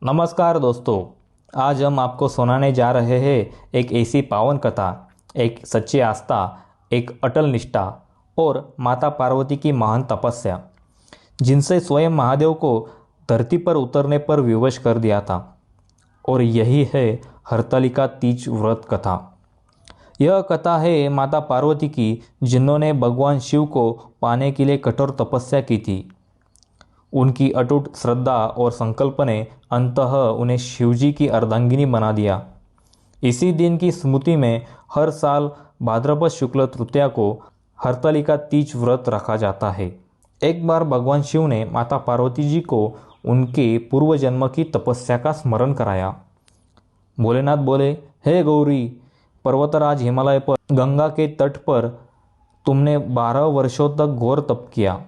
नमस्कार दोस्तों। आज हम आपको सुनाने जा रहे हैं एक ऐसी पावन कथा, एक सच्ची आस्था, एक अटल निष्ठा और माता पार्वती की महान तपस्या, जिनसे स्वयं महादेव को धरती पर उतरने पर विवश कर दिया था। और यही है हरतालिका तीज व्रत कथा। यह कथा है माता पार्वती की, जिन्होंने भगवान शिव को पाने के लिए कठोर तपस्या की थी। उनकी अटूट श्रद्धा और संकल्प ने अंततः उन्हें शिवजी की अर्धांगिनी बना दिया। इसी दिन की स्मृति में हर साल भाद्रपद शुक्ल तृतीया को हरतालिका तीज व्रत रखा जाता है। एक बार भगवान शिव ने माता पार्वती जी को उनके पूर्व जन्म की तपस्या का स्मरण कराया। भोलेनाथ बोले, हे गौरी, पर्वतराज हिमालय पर गंगा के तट पर तुमने 12 वर्षों तक घोर तप किया।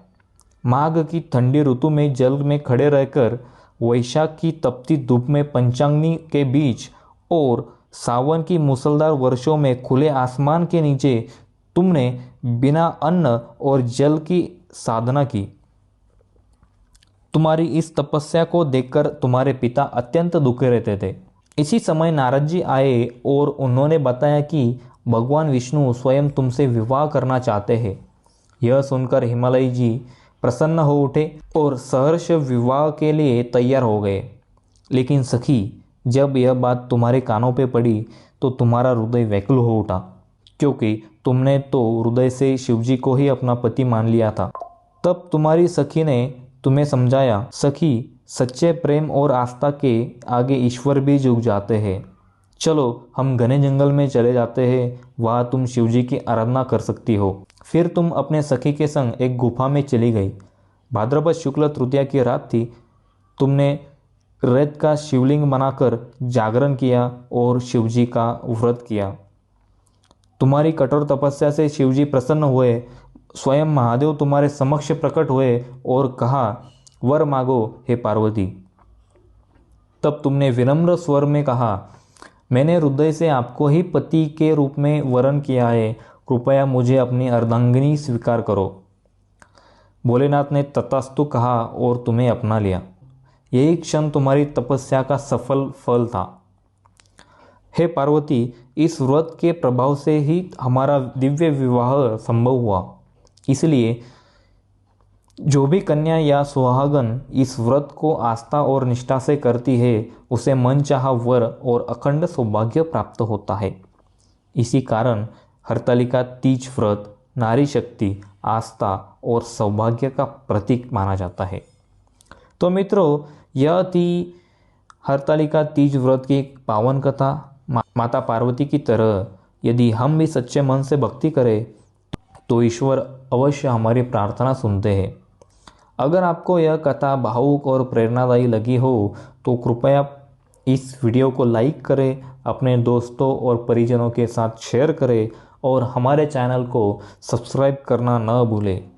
माघ की ठंडी ऋतु में जल में खड़े रहकर, वैशाख की तपती धूप में पंचाग्नि के बीच और सावन की मूसलधार वर्षों में खुले आसमान के नीचे तुमने बिना अन्न और जल की साधना की। तुम्हारी इस तपस्या को देखकर तुम्हारे पिता अत्यंत दुखी रहते थे। इसी समय नारद जी आए और उन्होंने बताया कि भगवान विष्णु स्वयं तुमसे विवाह करना चाहते हैं। यह सुनकर हिमालय जी प्रसन्न हो उठे और सहर्ष विवाह के लिए तैयार हो गए। लेकिन सखी, जब यह बात तुम्हारे कानों पे पड़ी तो तुम्हारा हृदय व्याकुल हो उठा, क्योंकि तुमने तो हृदय से शिवजी को ही अपना पति मान लिया था। तब तुम्हारी सखी ने तुम्हें समझाया, सखी, सच्चे प्रेम और आस्था के आगे ईश्वर भी झुक जाते हैं। चलो हम घने जंगल में चले जाते हैं, वहाँ तुम शिवजी की आराधना कर सकती हो। फिर तुम अपने सखी के संग एक गुफा में चली गई। भाद्रपद शुक्ल तृतीया की रात थी। तुमने रेत का शिवलिंग बनाकर जागरण किया और शिवजी का व्रत किया। तुम्हारी कठोर तपस्या से शिवजी प्रसन्न हुए। स्वयं महादेव तुम्हारे समक्ष प्रकट हुए और कहा, वर मांगो हे पार्वती। तब तुमने विनम्र स्वर में कहा, मैंने हृदय से आपको ही पति के रूप में वरण किया है, कृपया मुझे अपनी अर्धांगिनी स्वीकार करो। भोलेनाथ ने तथास्तु कहा और तुम्हें अपना लिया। यही क्षण तुम्हारी तपस्या का सफल फल था। हे पार्वती, इस व्रत के प्रभाव से ही हमारा दिव्य विवाह संभव हुआ। इसलिए जो भी कन्या या सुहागन इस व्रत को आस्था और निष्ठा से करती है, उसे मनचाहा वर और अखंड सौभाग्य प्राप्त होता है। इसी कारण हरतालिका तीज व्रत नारी शक्ति, आस्था और सौभाग्य का प्रतीक माना जाता है। तो मित्रों, यह थी हरतालिका तीज व्रत की एक पावन कथा। माता पार्वती की तरह यदि हम भी सच्चे मन से भक्ति करें तो ईश्वर अवश्य हमारी प्रार्थना सुनते हैं। अगर आपको यह कथा भावुक और प्रेरणादायी लगी हो तो कृपया इस वीडियो को लाइक करें, अपने दोस्तों और परिजनों के साथ शेयर करें और हमारे चैनल को सब्सक्राइब करना न भूलें।